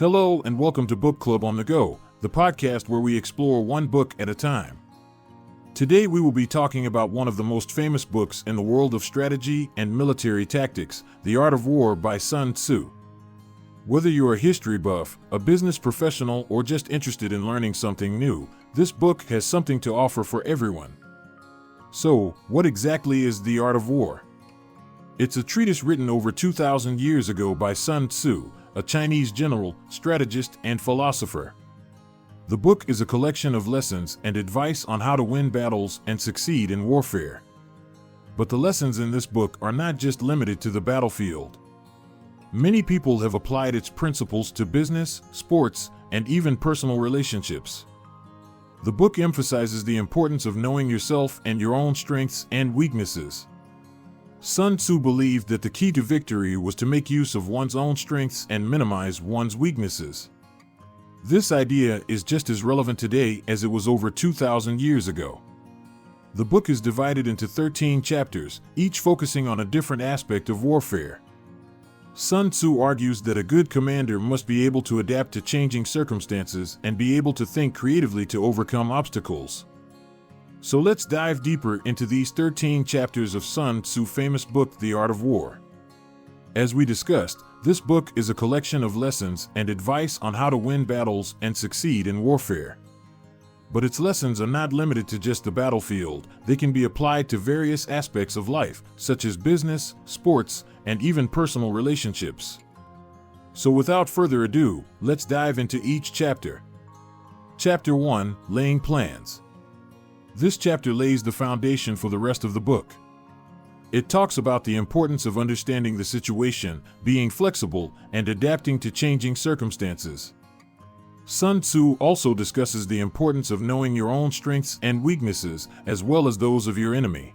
Hello and welcome to Book Club on the Go, the podcast where we explore one book at a time. Today we will be talking about one of the most famous books in the world of strategy and military tactics, The Art of War by Sun Tzu. Whether you're a history buff, a business professional, or just interested in learning something new, this book has something to offer for everyone. So, what exactly is The Art of War? It's a treatise written over 2,000 years ago by Sun Tzu, a Chinese general, strategist, and philosopher. The book is a collection of lessons and advice on how to win battles and succeed in warfare. But the lessons in this book are not just limited to the battlefield. Many people have applied its principles to business, sports, and even personal relationships. The book emphasizes the importance of knowing yourself and your own strengths and weaknesses. Sun Tzu believed that the key to victory was to make use of one's own strengths and minimize one's weaknesses. This idea is just as relevant today as it was over 2,000 years ago. The book is divided into 13 chapters, each focusing on a different aspect of warfare. Sun Tzu argues that a good commander must be able to adapt to changing circumstances and be able to think creatively to overcome obstacles. So let's dive deeper into these 13 chapters of Sun Tzu's famous book, The Art of War. As we discussed, this book is a collection of lessons and advice on how to win battles and succeed in warfare. But its lessons are not limited to just the battlefield. They can be applied to various aspects of life, such as business, sports, and even personal relationships. So without further ado, let's dive into each chapter. Chapter 1, Laying Plans. This chapter lays the foundation for the rest of the book. It talks about the importance of understanding the situation, being flexible, and adapting to changing circumstances. Sun Tzu also discusses the importance of knowing your own strengths and weaknesses, as well as those of your enemy.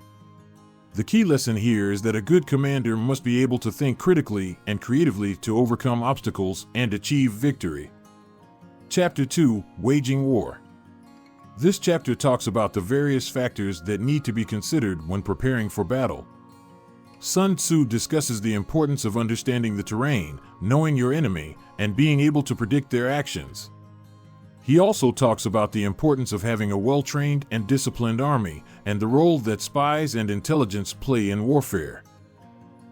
The key lesson here is that a good commander must be able to think critically and creatively to overcome obstacles and achieve victory. Chapter 2, Waging War. This chapter talks about the various factors that need to be considered when preparing for battle. Sun Tzu discusses the importance of understanding the terrain, knowing your enemy, and being able to predict their actions. He also talks about the importance of having a well-trained and disciplined army, and the role that spies and intelligence play in warfare.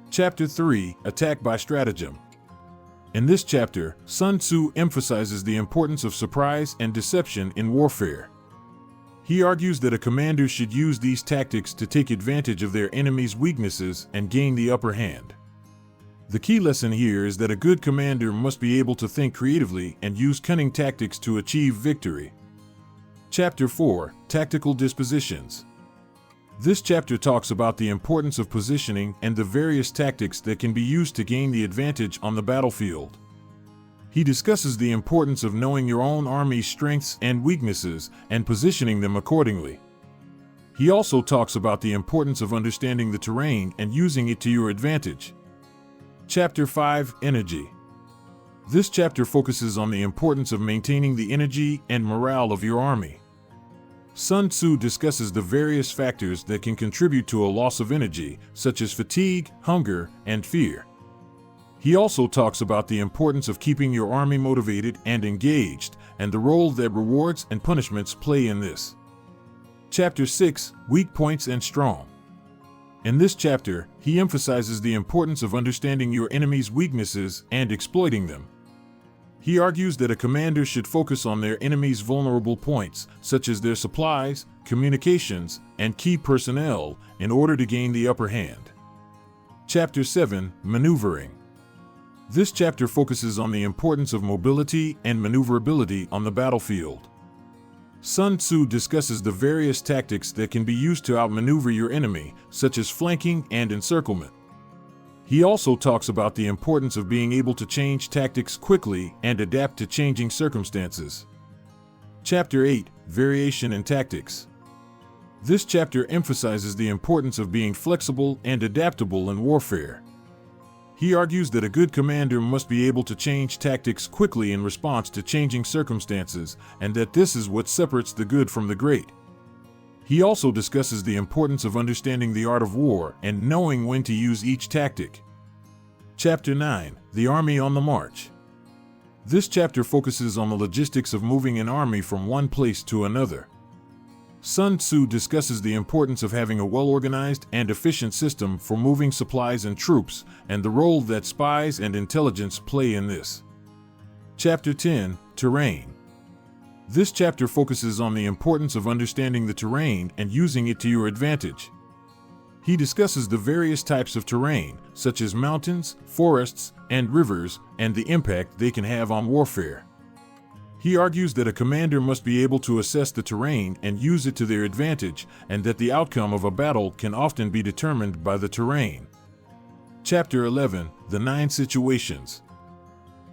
Chapter 3, Attack by Stratagem. In this chapter, Sun Tzu emphasizes the importance of surprise and deception in warfare. He argues that a commander should use these tactics to take advantage of their enemy's weaknesses and gain the upper hand. The key lesson here is that a good commander must be able to think creatively and use cunning tactics to achieve victory. Chapter 4, Tactical Dispositions. This chapter talks about the importance of positioning and the various tactics that can be used to gain the advantage on the battlefield. He discusses the importance of knowing your own army's strengths and weaknesses and positioning them accordingly. He also talks about the importance of understanding the terrain and using it to your advantage. Chapter 5, Energy. This chapter focuses on the importance of maintaining the energy and morale of your army. Sun Tzu discusses the various factors that can contribute to a loss of energy, such as fatigue, hunger, and fear. He also talks about the importance of keeping your army motivated and engaged, and the role that rewards and punishments play in this. Chapter 6, Weak Points and Strong. In this chapter, he emphasizes the importance of understanding your enemy's weaknesses and exploiting them. He argues that a commander should focus on their enemy's vulnerable points, such as their supplies, communications, and key personnel, in order to gain the upper hand. Chapter 7, Maneuvering. This chapter focuses on the importance of mobility and maneuverability on the battlefield. Sun Tzu discusses the various tactics that can be used to outmaneuver your enemy, such as flanking and encirclement. He also talks about the importance of being able to change tactics quickly and adapt to changing circumstances. Chapter 8, Variation in Tactics. This chapter emphasizes the importance of being flexible and adaptable in warfare. He argues that a good commander must be able to change tactics quickly in response to changing circumstances, and that this is what separates the good from the great. He also discusses the importance of understanding the art of war and knowing when to use each tactic. Chapter 9, The Army on the March. This chapter focuses on the logistics of moving an army from one place to another. Sun Tzu discusses the importance of having a well-organized and efficient system for moving supplies and troops, and the role that spies and intelligence play in this. Chapter 10, Terrain. This chapter focuses on the importance of understanding the terrain and using it to your advantage. He discusses the various types of terrain, such as mountains, forests, and rivers, and the impact they can have on warfare. He argues that a commander must be able to assess the terrain and use it to their advantage, and that the outcome of a battle can often be determined by the terrain. Chapter 11, The 9 Situations.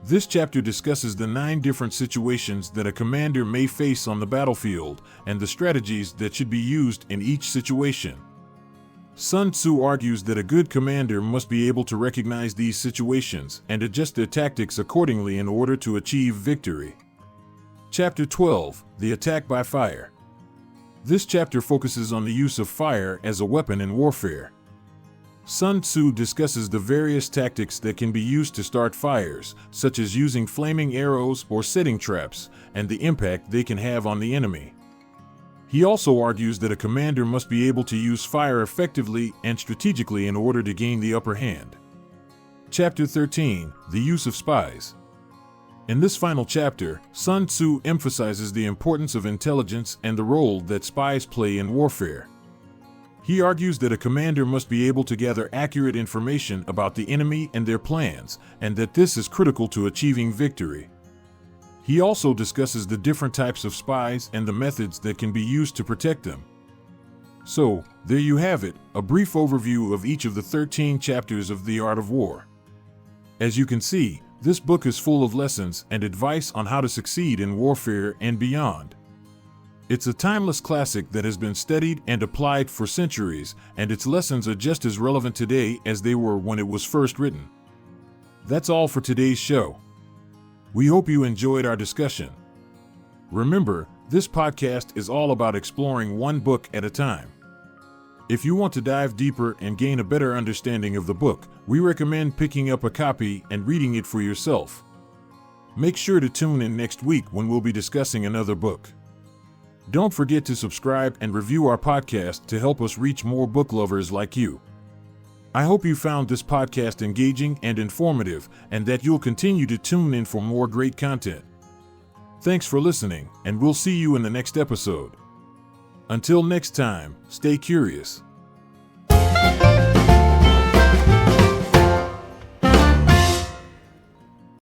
This chapter discusses the 9 different situations that a commander may face on the battlefield, and the strategies that should be used in each situation. Sun Tzu argues that a good commander must be able to recognize these situations and adjust their tactics accordingly in order to achieve victory. Chapter 12, The Attack by Fire. This chapter focuses on the use of fire as a weapon in warfare. Sun Tzu discusses the various tactics that can be used to start fires, such as using flaming arrows or setting traps, and the impact they can have on the enemy. He also argues that a commander must be able to use fire effectively and strategically in order to gain the upper hand. Chapter 13, The Use of Spies. In this final chapter, Sun Tzu emphasizes the importance of intelligence and the role that spies play in warfare. He argues that a commander must be able to gather accurate information about the enemy and their plans, and that this is critical to achieving victory. He also discusses the different types of spies and the methods that can be used to protect them. So, there you have it, a brief overview of each of the 13 chapters of The Art of War. As you can see, this book is full of lessons and advice on how to succeed in warfare and beyond. It's a timeless classic that has been studied and applied for centuries, and its lessons are just as relevant today as they were when it was first written. That's all for today's show. We hope you enjoyed our discussion. Remember, this podcast is all about exploring one book at a time. If you want to dive deeper and gain a better understanding of the book, we recommend picking up a copy and reading it for yourself. Make sure to tune in next week when we'll be discussing another book. Don't forget to subscribe and review our podcast to help us reach more book lovers like you. I hope you found this podcast engaging and informative, and that you'll continue to tune in for more great content. Thanks for listening, and we'll see you in the next episode. Until next time, stay curious.